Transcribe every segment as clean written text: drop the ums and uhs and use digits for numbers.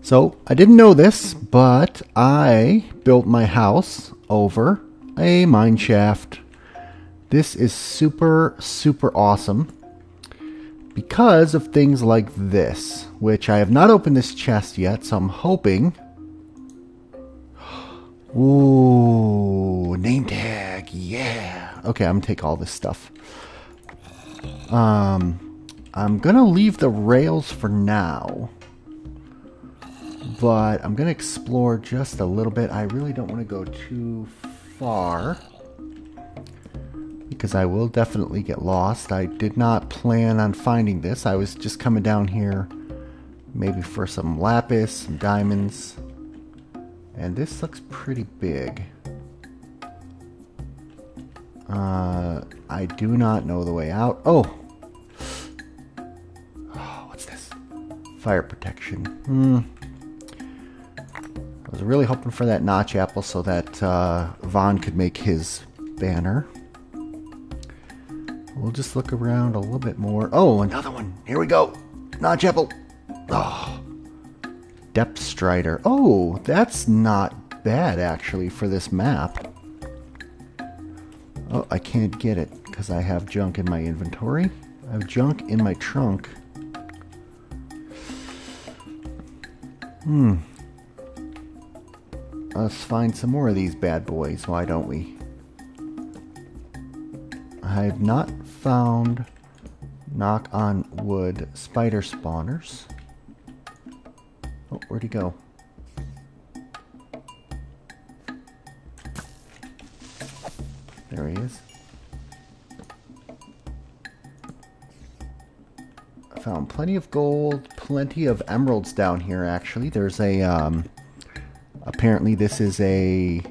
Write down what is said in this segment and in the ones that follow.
So I didn't know this, but I built my house over a mine shaft. This is super, super awesome because of things like this, which I have not opened this chest yet, so I'm hoping... Ooh, name tag, yeah. Okay, I'm gonna take all this stuff. I'm gonna leave the rails for now, but I'm gonna explore just a little bit. I really don't want to go too far because I will definitely get lost. I did not plan on finding this. I was just coming down here maybe for some lapis, some diamonds, and this looks pretty big. I do not know the way out. Oh, what's this? Fire protection. I was really hoping for that notch apple so that Vaughn could make his banner. We'll just look around a little bit more. Oh, another one. Here we go. Notch apple. Oh, depth strider. Oh, that's not bad actually for this map. Oh, I can't get it because I have junk in my inventory. I have junk in my trunk. Let's find some more of these bad boys, why don't we? I have not found, knock on wood, spider spawners. Oh, where'd he go? There he is. I found plenty of gold, plenty of emeralds down here actually. There's a, apparently this is a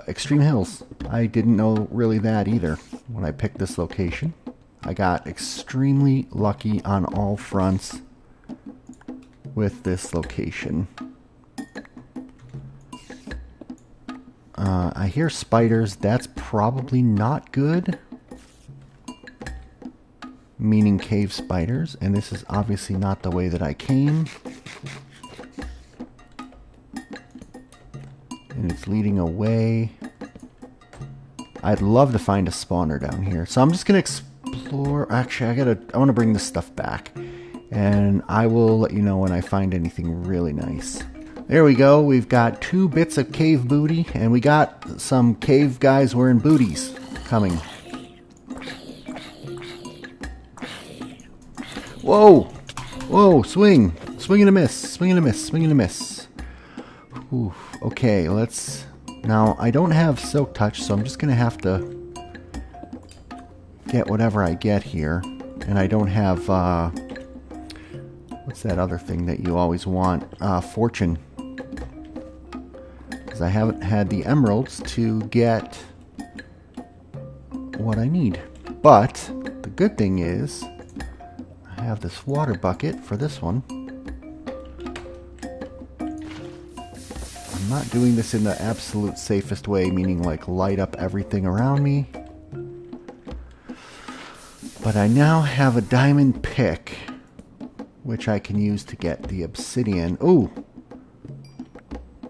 Extreme Hills. I didn't know really that either when I picked this location. I got extremely lucky on all fronts with this location. I hear spiders. That's probably not good. Meaning cave spiders. And this is obviously not the way that I came. And it's leading away. I'd love to find a spawner down here. So I'm just going to explore. Actually, I want to bring this stuff back. And I will let you know when I find anything really nice. There we go. We've got 2 bits of cave booty. And we got some cave guys wearing booties coming. Whoa! Whoa, swing! Swing and a miss. Swing and a miss. Swing and a miss. Ooh, okay, let's... Now, I don't have Silk Touch, so I'm just going to have to get whatever I get here. And I don't have, what's that other thing that you always want? Fortune. Because I haven't had the emeralds to get what I need. But, the good thing is, I have this water bucket for this one. I'm not doing this in the absolute safest way, meaning like light up everything around me. But I now have a diamond pick, which I can use to get the obsidian. Ooh!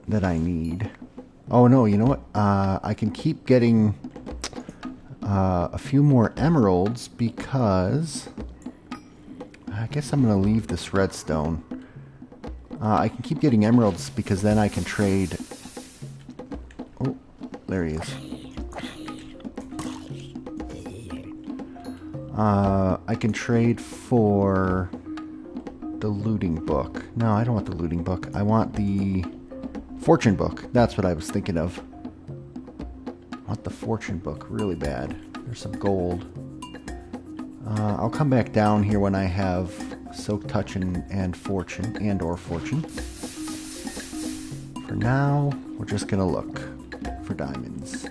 That I need. Oh no, you know what? I can keep getting a few more emeralds because... I guess I'm going to leave this redstone. I can keep getting emeralds because then I can trade... Oh, there he is. I can trade for the looting book. No, I don't want the looting book. I want the fortune book. That's what I was thinking of. I want the fortune book really bad. There's some gold. I'll come back down here when I have Silk Touch and Fortune, or Fortune. For now, we're just going to look for diamonds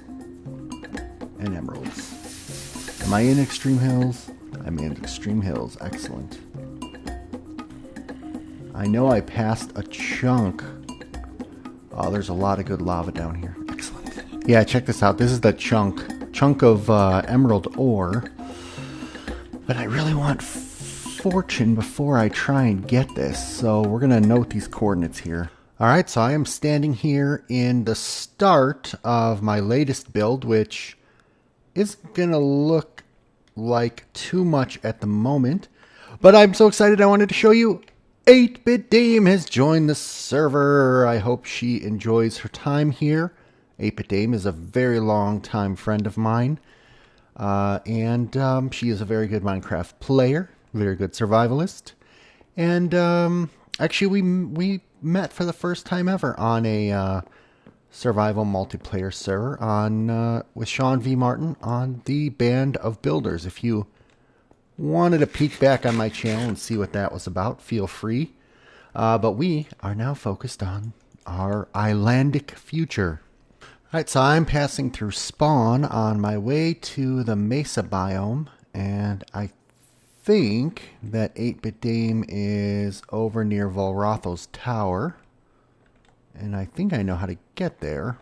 and emeralds. Am I in Extreme Hills? I'm in Extreme Hills. Excellent. I know I passed a chunk. Oh, there's a lot of good lava down here. Excellent. Yeah, check this out. This is the chunk of emerald ore. But I really want fortune before I try and get this, so we're going to note these coordinates here. Alright, so I am standing here in the start of my latest build, which isn't going to look like too much at the moment, but I'm so excited I wanted to show you 8-Bit Dame has joined the server. I hope she enjoys her time here. 8-Bit Dame is a very long time friend of mine, and she is a very good Minecraft player, very good survivalist, and actually we met for the first time ever on a survival multiplayer server on with Sean V. Martin on the Band of Builders. If you wanted to peek back on my channel and see what that was about, feel free. But we are now focused on our islandic future. Alright, so I'm passing through spawn on my way to the Mesa biome, and I think that 8-Bit Dame is over near Volrotho's tower, and I think I know how to get there.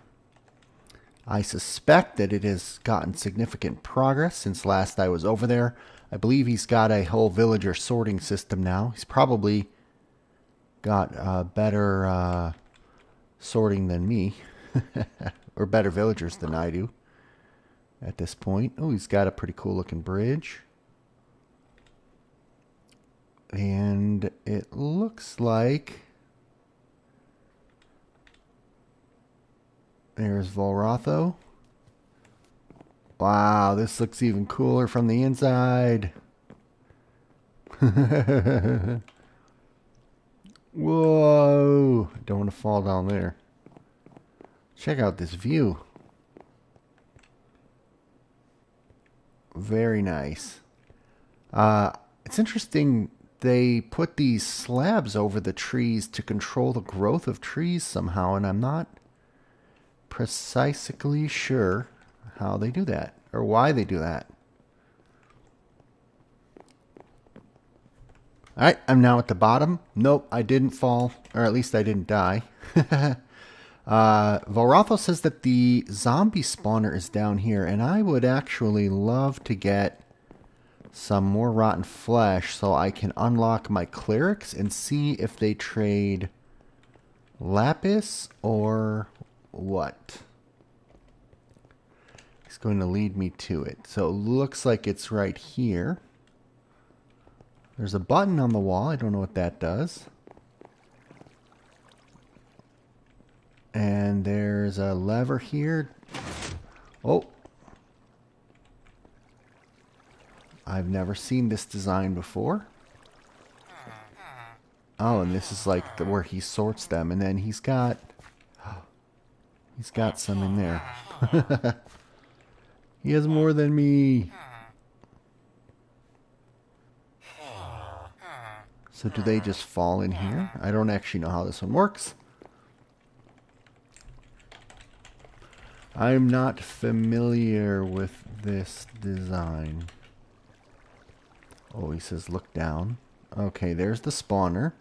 I suspect that it has gotten significant progress since last I was over there. I believe he's got a whole villager sorting system now. He's probably got better sorting than me, or better villagers than I do at this point. Oh, he's got a pretty cool looking bridge. And it looks like there's Volrotho. Wow, this looks even cooler from the inside. Whoa, I don't want to fall down there. Check out this view. Very nice. It's interesting. They put these slabs over the trees to control the growth of trees somehow, and I'm not precisely sure how they do that or why they do that. Alright, I'm now at the bottom. Nope, I didn't fall, or at least I didn't die. Volrotho says that the zombie spawner is down here, and I would actually love to get some more rotten flesh so I can unlock my clerics and see if they trade lapis or what. He's going to lead me to it. So it looks like it's right here. There's a button on the wall. I don't know what that does. And there's a lever here. Oh. I've never seen this design before. Oh, and this is like where he sorts them, and then he's got some in there. He has more than me. So do they just fall in here? I don't actually know how this one works. I'm not familiar with this design. Oh, he says look down. Okay, there's the spawner.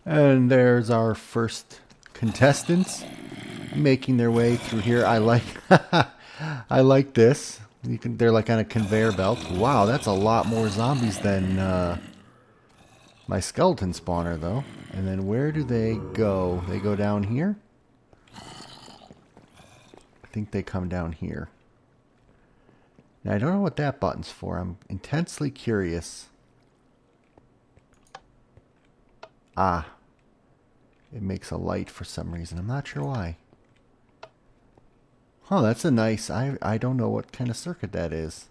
And there's our first contestants making their way through here. I like I like this. They're like on a conveyor belt. Wow, that's a lot more zombies than my skeleton spawner though. And then where do they go? They go down here? I think they come down here. Now, I don't know what that button's for. I'm intensely curious. Ah. It makes a light for some reason. I'm not sure why. Oh, that's a nice... I don't know what kind of circuit that is.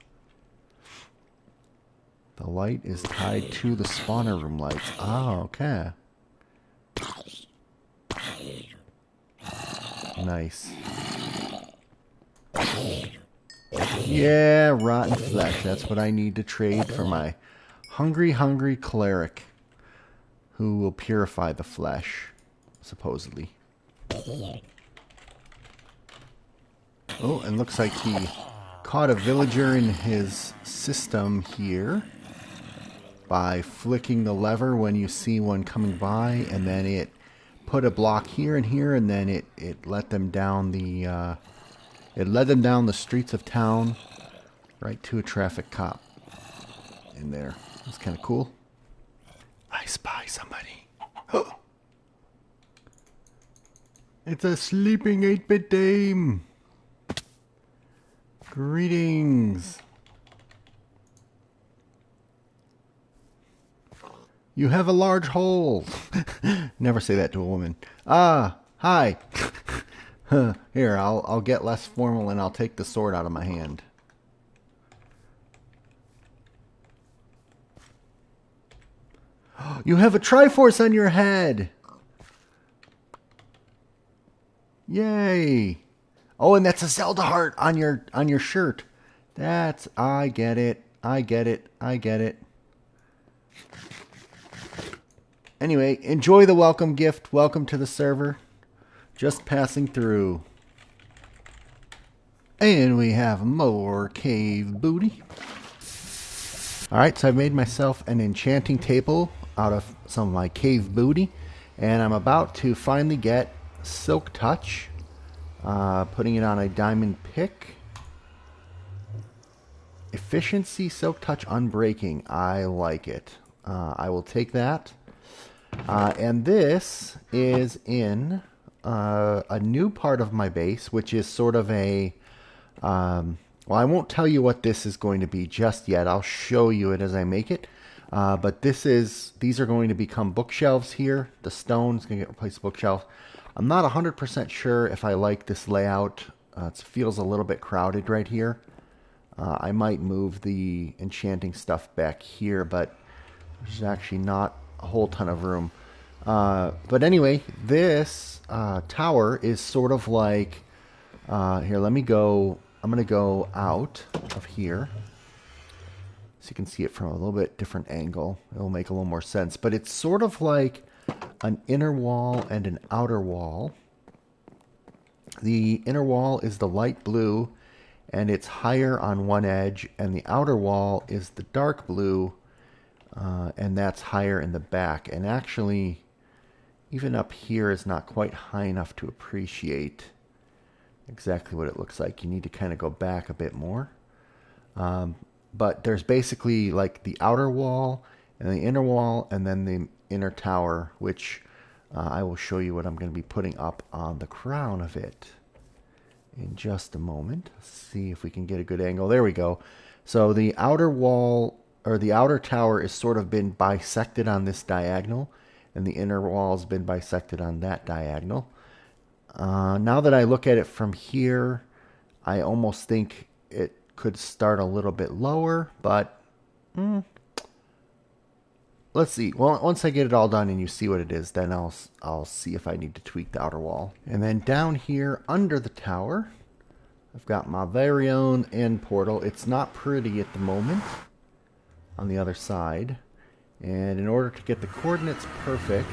The light is tied to the spawner room lights. Oh, okay. Nice. Yeah, rotten flesh. That's what I need to trade for my hungry, hungry cleric who will purify the flesh, supposedly. Oh, and looks like he caught a villager in his system here by flicking the lever when you see one coming by, and then it put a block here and here, and then it let them down the streets of town right to a traffic cop. in there. That's kind of cool. I spy somebody. It's a sleeping 8-bit dame. Greetings. You have a large hole. Never say that to a woman. Ah, hi. Here, I'll get less formal and I'll take the sword out of my hand. You have a Triforce on your head. Yay. Oh, and that's a Zelda heart on your shirt. That's, I get it. I get it. I get it. Anyway, enjoy the welcome gift. Welcome to the server. Just passing through. And we have more cave booty. Alright, so I've made myself an enchanting table out of some of my cave booty. And I'm about to finally get Silk Touch. Putting it on a diamond pick. Efficiency, Silk Touch, Unbreaking. I like it. I will take that. And this is in a new part of my base, which is sort of a... well, I won't tell you what this is going to be just yet. I'll show you it as I make it. But these are going to become bookshelves here. The stone's going to get replaced with bookshelves. I'm not 100% sure if I like this layout. It feels a little bit crowded right here. I might move the enchanting stuff back here, but there's actually not a whole ton of room. But anyway, this tower is sort of like... here, let me go... I'm going to go out of here. So you can see it from a little bit different angle. It'll make a little more sense. But it's sort of like an inner wall and an outer wall. The inner wall is the light blue, and it's higher on one edge. And the outer wall is the dark blue, and that's higher in the back. And actually, even up here is not quite high enough to appreciate exactly what it looks like. You need to kind of go back a bit more. But there's basically like the outer wall and the inner wall and then the inner tower, which I will show you what I'm going to be putting up on the crown of it in just a moment. Let's see if we can get a good angle. There we go. So the outer wall, or the outer tower, is sort of been bisected on this diagonal, and the inner wall has been bisected on that diagonal. Now that I look at it from here, I almost think it could start a little bit lower, but let's see. Well, once I get it all done and you see what it is, then I'll see if I need to tweak the outer wall. And then down here under the tower, I've got my very own end portal. It's not pretty at the moment on the other side. And in order to get the coordinates perfect,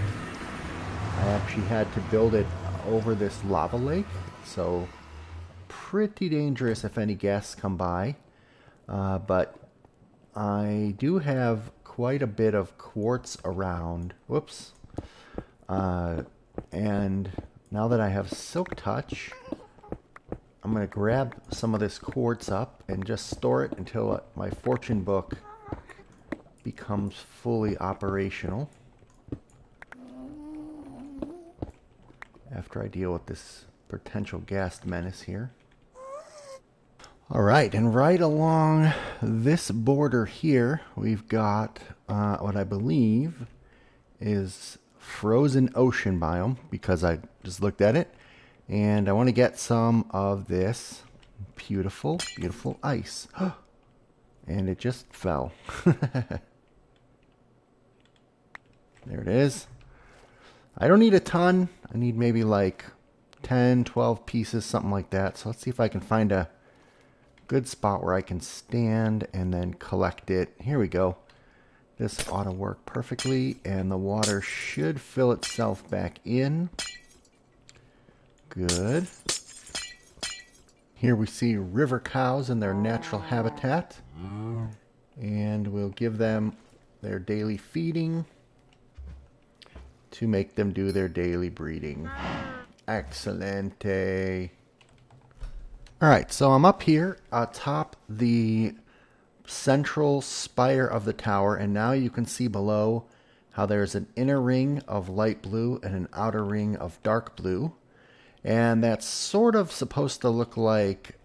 I actually had to build it over this lava lake. So pretty dangerous if any guests come by. But I do have quite a bit of quartz around. Whoops. And now that I have Silk Touch, I'm going to grab some of this quartz up and just store it until my fortune book becomes fully operational. After I deal with this potential ghast menace here. Alright, and right along this border here, we've got what I believe is frozen ocean biome, because I just looked at it. And I want to get some of this beautiful, beautiful ice. And it just fell. There it is. I don't need a ton. I need maybe like 10, 12 pieces, something like that. So let's see if I can find a good spot where I can stand and then collect it. Here we go. This ought to work perfectly, and the water should fill itself back in. Good. Here we see river cows in their natural habitat. And we'll give them their daily feeding to make them do their daily breeding. Excelente. Alright, so I'm up here atop the central spire of the tower, and now you can see below how there's an inner ring of light blue and an outer ring of dark blue. And that's sort of supposed to look like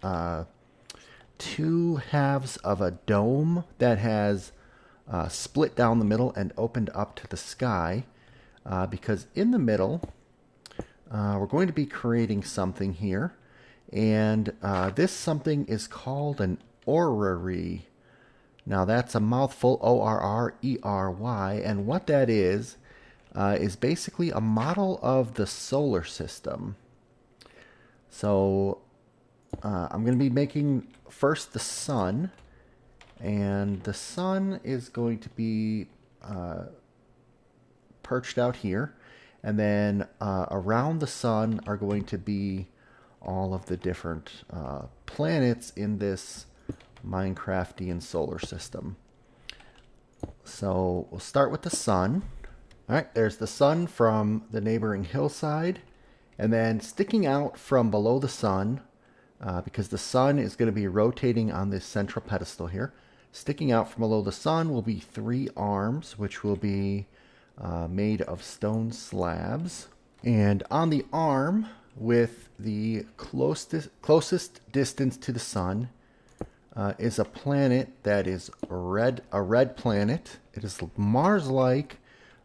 two halves of a dome that has split down the middle and opened up to the sky. Because in the middle, we're going to be creating something here. And this something is called an orrery. Now that's a mouthful, O-R-R-E-R-Y. And what that is basically a model of the solar system. So I'm going to be making first the sun. And the sun is going to be perched out here. And then around the sun are going to be all of the different planets in this Minecraftian solar system. So we'll start with the sun. All right, there's the sun from the neighboring hillside. And then sticking out from below the sun, because the sun is going to be rotating on this central pedestal here, sticking out from below the sun will be 3 arms, which will be made of stone slabs. And on the arm, with the closest distance to the sun, is a planet that is a red planet. It is Mars-like,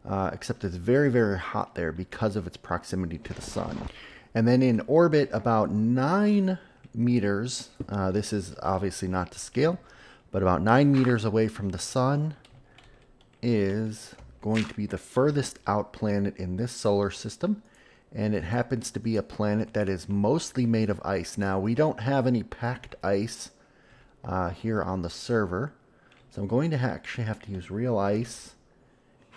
except it's very, very hot there because of its proximity to the sun. And then in orbit about 9 meters, this is obviously not to scale, but about 9 meters away from the sun is going to be the furthest out planet in this solar system. And it happens to be a planet that is mostly made of ice. Now, we don't have any packed ice here on the server, so I'm going to actually have to use real ice.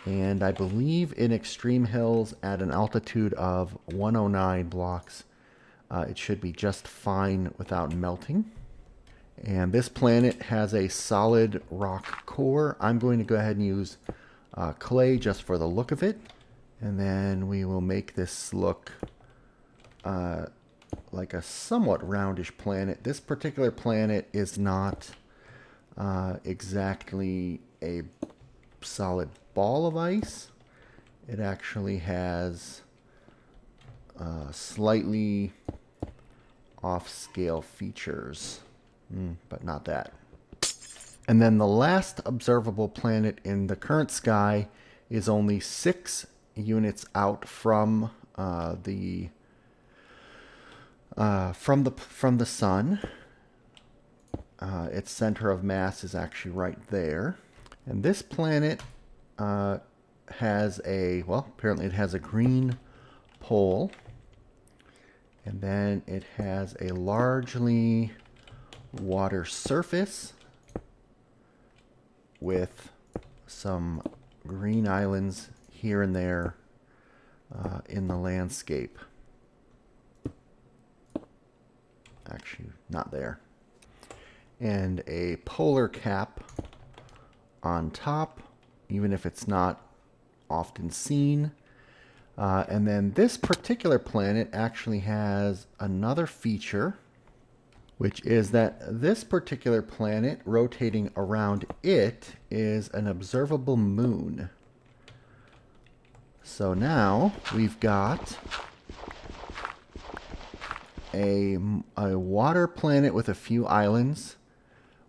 And I believe in extreme hills at an altitude of 109 blocks, it should be just fine without melting. And this planet has a solid rock core. I'm going to go ahead and use clay just for the look of it. And then we will make this look like a somewhat roundish planet. This particular planet is not exactly a solid ball of ice. It actually has slightly off-scale features, but not that. And then the last observable planet in the current sky is only 6 units out from the sun. Its center of mass is actually right there. And this planet has apparently it has a green pole. And then it has a largely water surface with some green islands here and there in the landscape. Actually, not there. And a polar cap on top, even if it's not often seen. And then this particular planet actually has another feature, which is that this particular planet rotating around it is an observable moon. So now we've got a water planet with a few islands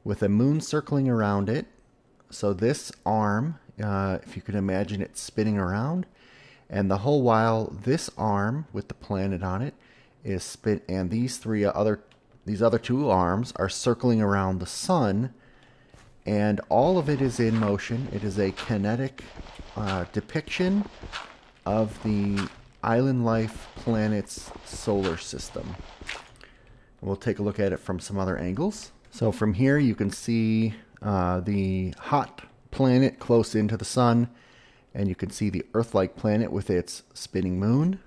with a moon circling around it. So this arm, if you can imagine it spinning around, and the whole while this arm with the planet on it is spin, and these other 2 arms are circling around the sun, and all of it is in motion. It is a kinetic depiction of the Island Life planet's solar system. We'll take a look at it from some other angles. So from here you can see the hot planet close into the sun, and you can see the Earth-like planet with its spinning moon.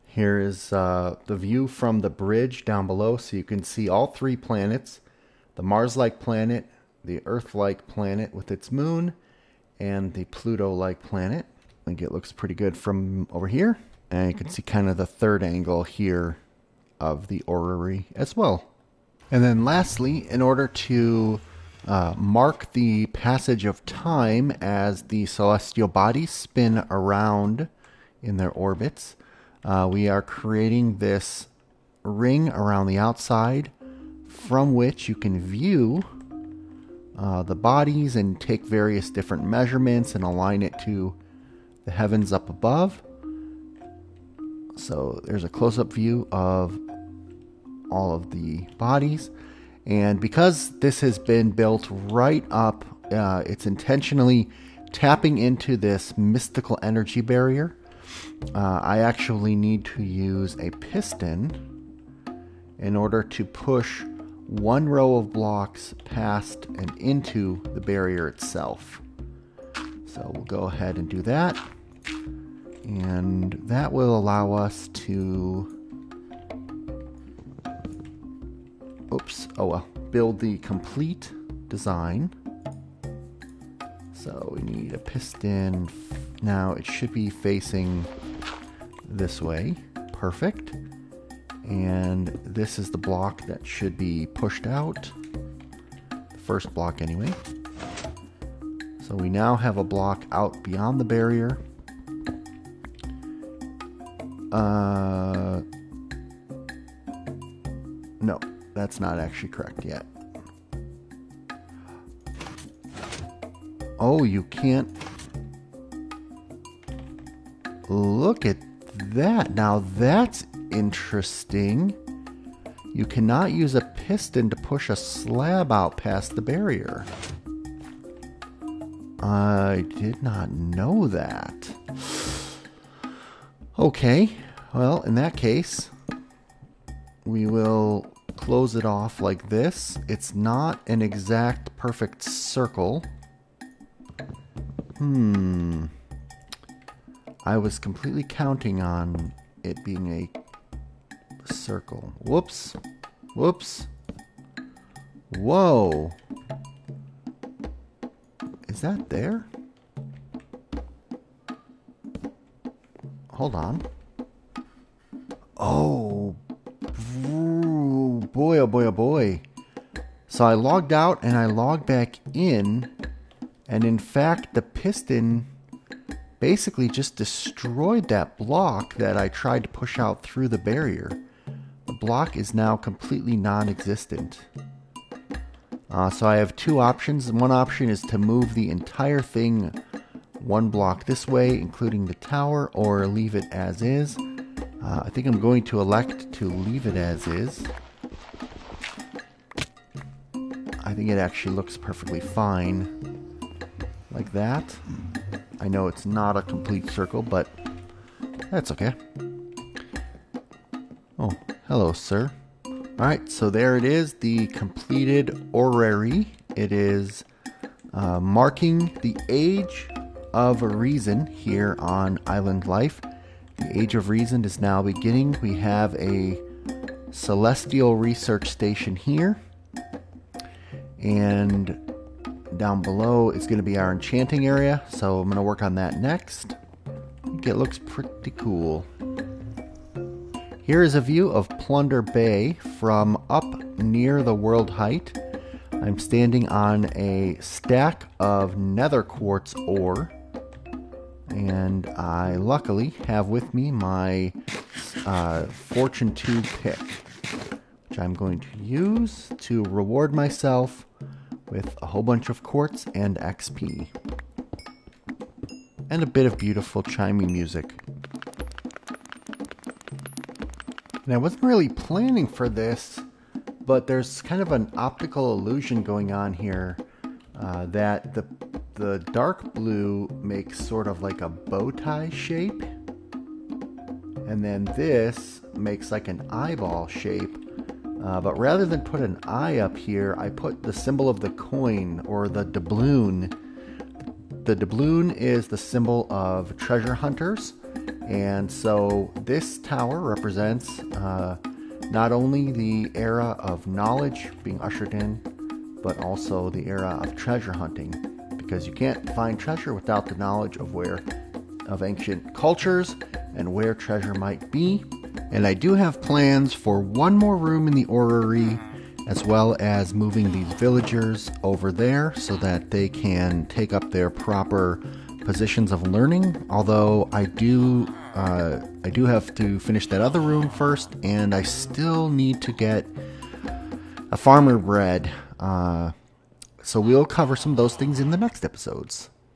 Here is the view from the bridge down below, so you can see all 3 planets, the Mars-like planet, the Earth-like planet with its moon, and the Pluto-like planet. I think it looks pretty good from over here. And you can see kind of the third angle here of the orrery as well. And then lastly, in order to mark the passage of time as the celestial bodies spin around in their orbits. We are creating this ring around the outside from which you can view the bodies and take various different measurements and align it to the heavens up above. So there's a close-up view of all of the bodies. And because this has been built right up, it's intentionally tapping into this mystical energy barrier. I actually need to use a piston in order to push one row of blocks past and into the barrier itself. So we'll go ahead and do that. And that will allow us to build the complete design. So we need a piston. Now it should be facing this way. Perfect. And this is the block that should be pushed out. The first block anyway. So we now have a block out beyond the barrier. No, that's not actually correct yet. Oh, you can't. Look at that. Now that's interesting. You cannot use a piston to push a slab out past the barrier. I did not know that. Okay, well, in that case, we will close it off like this. It's not an exact perfect circle. I was completely counting on it being a circle. Whoops. Whoops. Whoa. Is that there? Hold on. Oh, boy, oh boy, oh boy. So I logged out and I logged back in, and in fact the piston basically just destroyed that block that I tried to push out through the barrier. The block is now completely non-existent. So I have two options. One option is to move the entire thing one block this way, including the tower, or leave it as is. I think I'm going to elect to leave it as is. I think it actually looks perfectly fine like that. I know it's not a complete circle, but that's okay. Oh, hello, sir. Alright, so there it is, the completed orrery. It is marking the age of reason here on Island Life. The age of reason is now beginning. We have a celestial research station here. And down below is going to be our enchanting area, so I'm going to work on that next. I think it looks pretty cool. Here is a view of Plunder Bay from up near the world height. I'm standing on a stack of nether quartz ore, and I luckily have with me my Fortune 2 pick, which I'm going to use to reward myself with a whole bunch of quartz and XP. And a bit of beautiful chiming music. And I wasn't really planning for this, but there's kind of an optical illusion going on here that the dark blue makes sort of like a bow tie shape. And then this makes like an eyeball shape. But rather than put an eye up here, I put the symbol of the coin, or the doubloon. The doubloon is the symbol of treasure hunters. And so this tower represents not only the era of knowledge being ushered in, but also the era of treasure hunting. Because you can't find treasure without the knowledge of ancient cultures and where treasure might be. And I do have plans for one more room in the orrery, as well as moving these villagers over there so that they can take up their proper positions of learning. Although I do have to finish that other room first, and I still need to get a farmer bred. So we'll cover some of those things in the next episodes.